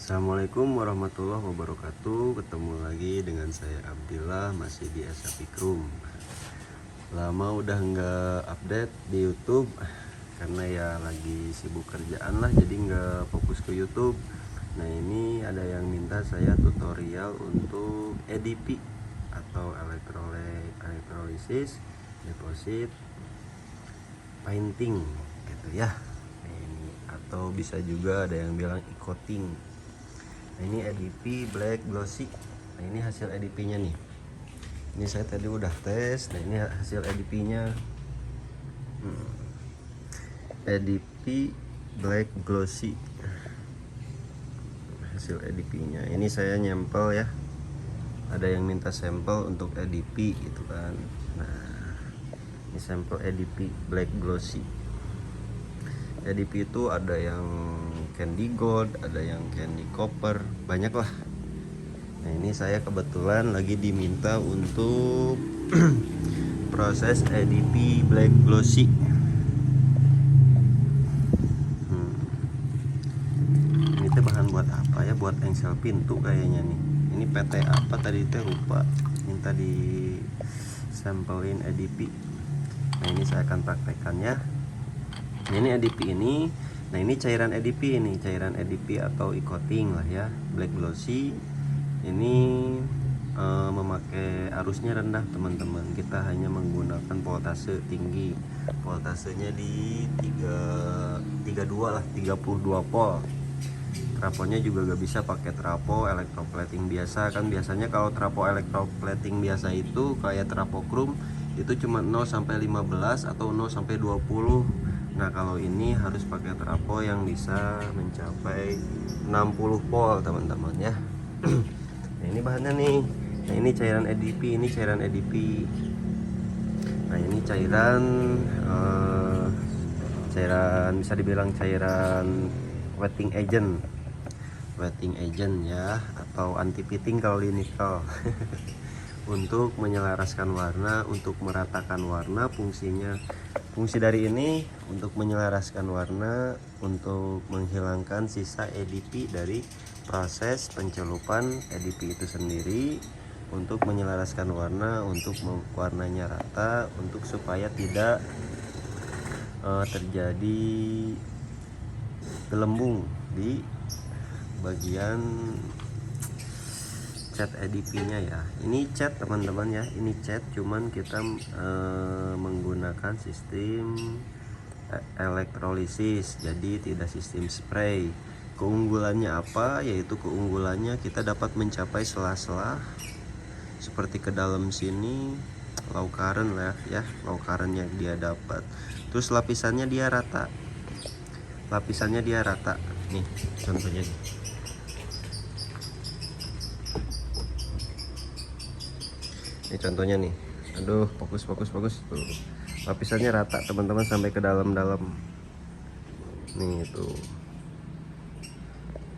Assalamualaikum warahmatullahi wabarakatuh. Ketemu lagi dengan saya Abdillah, masih di SAP Room. Lama udah nggak update di YouTube karena ya lagi sibuk kerjaan lah, jadi nggak fokus ke YouTube. Nah, ini ada yang minta saya tutorial untuk EDP atau elektrolisis deposit painting gitu ya. Nah, ini atau bisa juga ada yang bilang e-coating. Nah, ini EDP Black Glossy. Nah, ini hasil EDP nya nih. Ini saya tadi udah tes. Nah, ini hasil EDP nya. EDP Black Glossy, hasil EDP nya. Ini saya nyempel ya. Ada yang minta sampel untuk EDP gitu kan. Nah, ini sampel EDP Black Glossy. EDP itu ada yang candy gold, ada yang candy copper, banyak lah. Nah, ini saya kebetulan lagi diminta untuk proses EDP Black Glossy. Ini teh bahan buat apa ya? Buat engsel pintu kayaknya nih. Ini PT apa tadi teh lupa. Minta di sampelin EDP. Nah, ini saya akan praktekkan ya. Nah, ini EDP ini. Nah, ini cairan EDP, ini cairan EDP atau e-coating lah ya, Black Glossy. Ini memakai arusnya rendah teman-teman. Kita hanya menggunakan voltase tinggi. Voltasenya di 32 lah, 32 volt. Trafonya juga gak bisa pakai trafo electroplating biasa kan. Biasanya kalau trafo electroplating biasa itu kayak trafo chrome itu cuma 0 sampai 15 atau 0 sampai 20. Nah, kalau ini harus pakai trafo yang bisa mencapai 60 volt teman-teman ya. Nah, ini bahannya nih. Nah, ini cairan EDP, ini cairan EDP. Nah, ini cairan bisa dibilang cairan wetting agent ya, atau anti pitting kalau di nikel. Untuk menyelaraskan warna, untuk meratakan warna. Fungsi dari ini untuk menyelaraskan warna, untuk menghilangkan sisa EDP dari proses pencelupan EDP itu sendiri, untuk menyelaraskan warna, untuk warnanya rata, untuk supaya tidak terjadi gelembung di bagian cat EDP-nya ya. Ini cat teman-teman ya, ini cat, cuman kita menggunakan sistem elektrolisis, jadi tidak sistem spray. Keunggulannya apa? Yaitu keunggulannya kita dapat mencapai sela-sela seperti ke dalam sini, low current lah ya, low current yang dia dapat. Terus lapisannya dia rata. Nih contohnya nih. Ini contohnya nih. Aduh, fokus tuh. Lapisannya rata teman-teman sampai ke dalam-dalam. Nih tuh.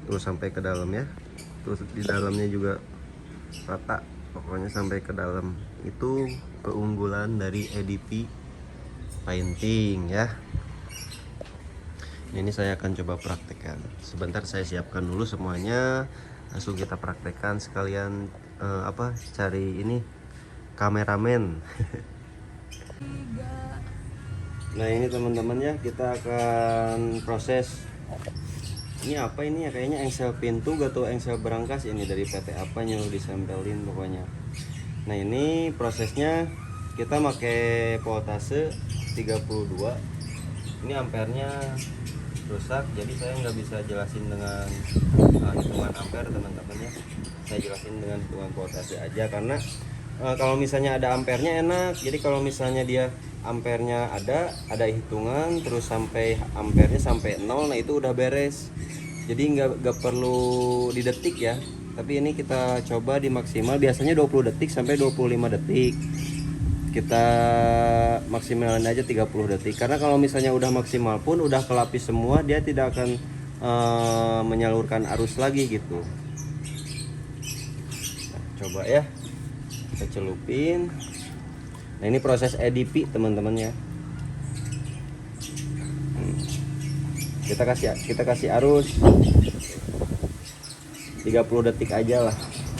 Tuh sampai ke dalam ya. Tuh di dalamnya juga rata. Pokoknya sampai ke dalam. Itu keunggulan dari EDP painting ya. Ini saya akan coba praktekkan. Sebentar saya siapkan dulu semuanya. Langsung kita praktekkan sekalian cari ini kameramen. Nah, ini teman-teman ya, kita akan proses. Ini apa ini ya, kayaknya engsel pintu atau engsel berangkas ini dari PT apa, nyuruh disempelin pokoknya. Nah, ini prosesnya kita pakai voltase 32. Ini ampernya rusak, jadi saya nggak bisa jelasin dengan hitungan ampere teman-teman ya. Saya jelasin dengan hitungan voltase aja, karena kalau misalnya ada ampernya enak. Jadi kalau misalnya dia ampernya ada hitungan terus sampai ampernya sampai 0, nah itu udah beres. Jadi nggak perlu di detik ya, tapi ini kita coba di maksimal, biasanya 20 detik sampai 25 detik. Kita maksimalin aja 30 detik, karena kalau misalnya udah maksimal pun udah kelapis semua, dia tidak akan menyalurkan arus lagi gitu. Nah, coba ya, kita celupin. Nah, ini proses EDP teman-teman ya. Kita kasih arus. 30 detik aja lah.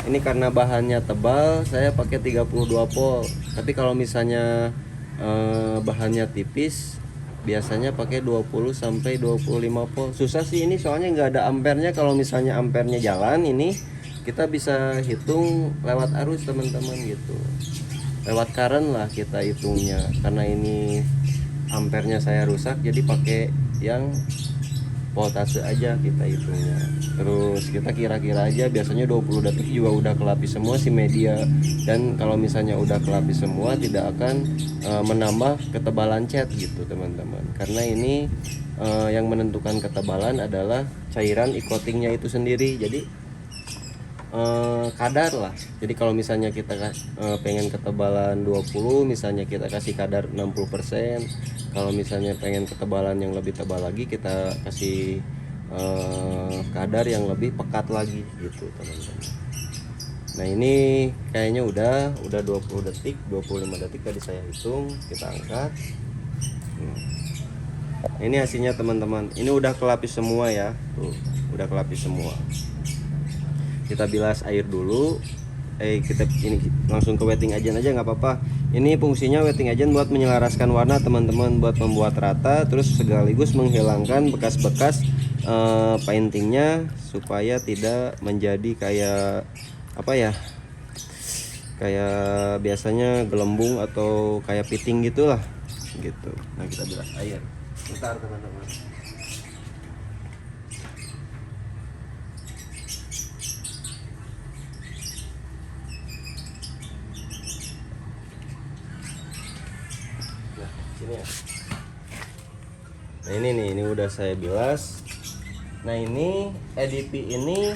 Ini karena bahannya tebal, saya pakai 32 volt. Tapi kalau misalnya bahannya tipis, biasanya pakai 20 sampai 25 volt. Susah sih ini soalnya nggak ada ampernya. Kalau misalnya ampernya jalan, ini kita bisa hitung lewat arus teman-teman gitu, lewat current lah kita hitungnya. Karena ini ampernya saya rusak, jadi pakai yang voltase aja kita hitungnya. Terus kita kira-kira aja, biasanya 20 detik juga udah kelapis semua si media. Dan kalau misalnya udah kelapis semua, tidak akan menambah ketebalan cat gitu teman-teman. Karena ini yang menentukan ketebalan adalah cairan e-coatingnya itu sendiri. Jadi kadar lah. Jadi kalau misalnya kita pengen ketebalan 20, misalnya kita kasih kadar 60%. Kalau misalnya pengen ketebalan yang lebih tebal lagi, kita kasih kadar yang lebih pekat lagi gitu teman-teman. Nah ini kayaknya udah 20 detik, 25 detik tadi saya hitung. Kita angkat. Ini hasilnya teman-teman. Ini udah kelapis semua ya. Tuh, udah kelapis semua. Kita bilas air dulu. Kita ini langsung ke wetting agent aja nggak apa-apa. Ini fungsinya wetting agent buat menyelaraskan warna teman-teman, buat membuat rata, terus sekaligus menghilangkan bekas-bekas paintingnya supaya tidak menjadi kayak apa ya, kayak biasanya gelembung atau kayak piting gitulah gitu. Nah kita bilas air. Bentar teman-teman. Ya. Nah ini udah saya bilas. Nah ini EDP ini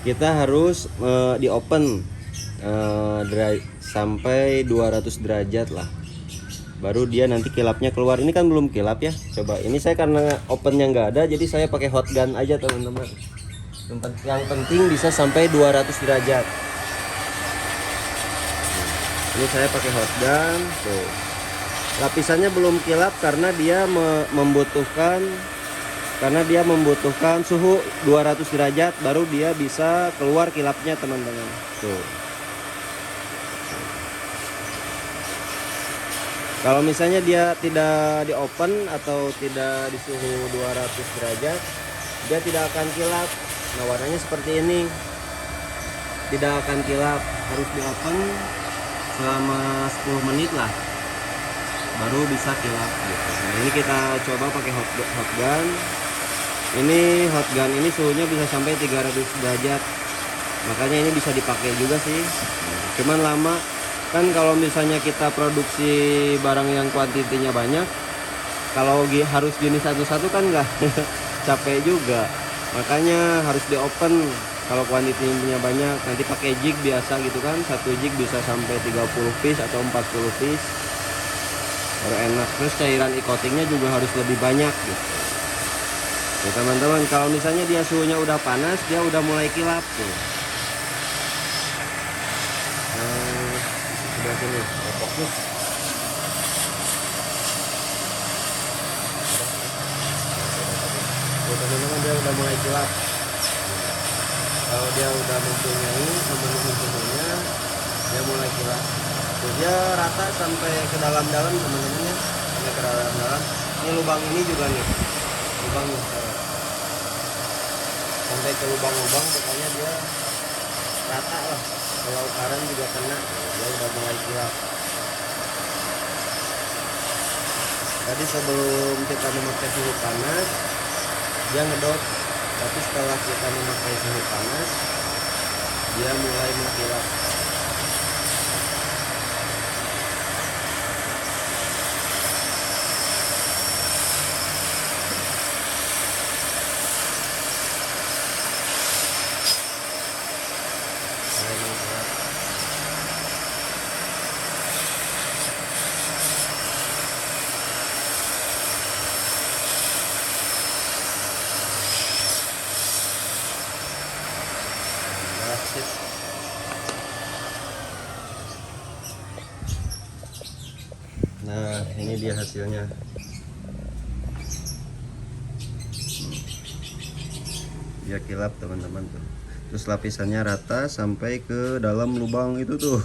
kita harus di open sampai 200 derajat lah, baru dia nanti kilapnya keluar. Ini kan belum kilap ya. Coba ini saya karena opennya nggak ada, jadi saya pakai hot gun aja teman-teman. Yang penting bisa sampai 200 derajat. Ini saya pakai hot gun tuh. Lapisannya belum kilap karena dia membutuhkan suhu 200 derajat baru dia bisa keluar kilapnya teman-teman. Tuh. Kalau misalnya dia tidak di open atau tidak di suhu 200 derajat, dia tidak akan kilap. Nah, warnanya seperti ini. Tidak akan kilap, harus di open selama 10 menit lah baru bisa kilap gitu. Nah ini kita coba pakai hot gun. Ini hot gun ini suhunya bisa sampai 300 derajat, makanya ini bisa dipakai juga sih. Cuman lama kan kalau misalnya kita produksi barang yang kuantitinya banyak, kalau harus gini satu-satu kan nggak capek juga, makanya harus di open. Kalau kuantitinya banyak, nanti pakai jig biasa gitu kan, satu jig bisa sampai 30 piece atau 40 piece, baru enak. Terus cairan e-coatingnya juga harus lebih banyak gitu. Nah teman-teman, kalau misalnya dia suhunya udah panas, dia udah mulai kilap tuh. Sebelah sini, fokus. Tuh teman-teman, dia udah mulai kilap. Kalau dia udah mempunyai suhunya, dia mulai kilap. Tuh, dia rata sampai ke dalam-dalam teman-teman ya, sampai ke dalam-dalam. Ini lubang ini juga nih, lubang nih, sampai ke lubang-lubang, pokoknya dia rata lah. Kalau karan juga kena, dia udah mulai kilap. Tadi sebelum kita memakai suhu panas, dia ngedot. Tapi setelah kita memakai suhu panas, dia mulai mengkilap. Nah ini dia hasilnya. biar kilap teman-teman tuh. Terus lapisannya rata sampai ke dalam lubang itu tuh.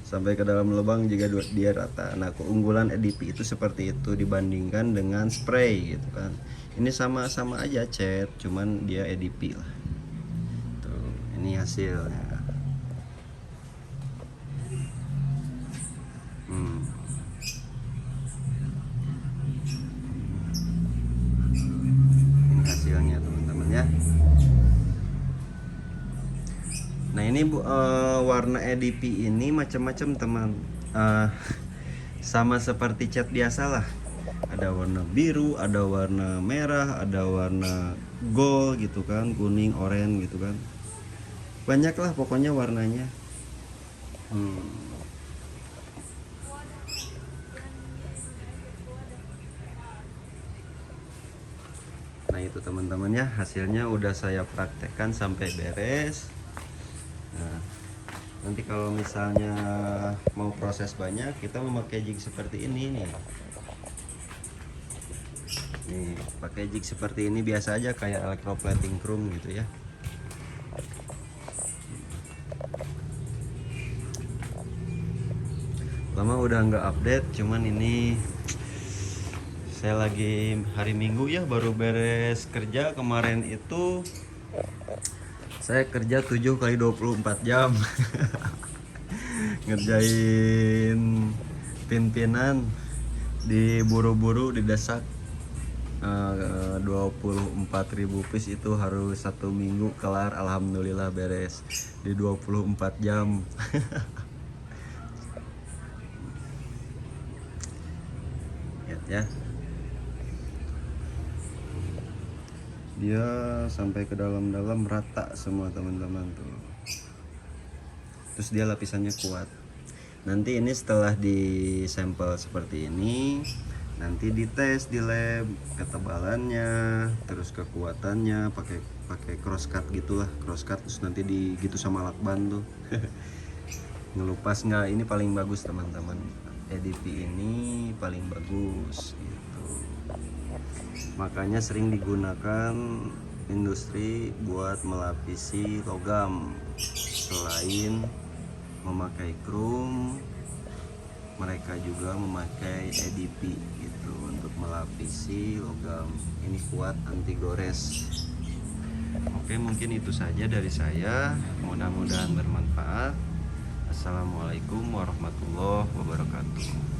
Sampai ke dalam lubang juga dia rata. Nah, keunggulan EDP itu seperti itu dibandingkan dengan spray gitu kan. Ini sama-sama aja cat, cuman dia EDP lah. Tuh, ini hasilnya. Ini hasilnya teman-teman ya. Nah ini warna EDP ini macam-macam teman. Sama seperti cat biasa lah. Ada warna biru, ada warna merah, ada warna gold gitu kan, kuning, oranye gitu kan. Banyak lah pokoknya warnanya. Nah itu teman-teman ya, hasilnya udah saya praktekkan sampai beres. Nah, nanti kalau misalnya mau proses banyak, kita memakai jig seperti ini nih. Nih, pakai jig seperti ini biasa aja kayak electroplating chrome gitu ya. Lama udah nggak update, cuman ini saya lagi hari Minggu ya, baru beres kerja. Kemarin itu saya kerja 7 kali 24 jam. Ngerjain pimpinan, diburu-buru, didesak. 24.000 piece itu harus 1 minggu kelar. Alhamdulillah beres di 24 jam. Lihat ya, dia sampai ke dalam-dalam rata semua teman-teman tuh. Terus dia lapisannya kuat. Nanti ini setelah di sampel seperti ini, nanti dites di lab ketebalannya, terus kekuatannya, pakai cross cut gitulah, cross cut, terus nanti gitu sama lakban tuh. Ngelupas nggak, ini paling bagus teman-teman. EDP ini paling bagus gitu. Makanya sering digunakan industri buat melapisi logam. Selain memakai chrome, mereka juga memakai EDP gitu untuk melapisi logam. Ini kuat, anti gores. Oke, mungkin itu saja dari saya. Mudah-mudahan bermanfaat. Assalamualaikum warahmatullahi wabarakatuh.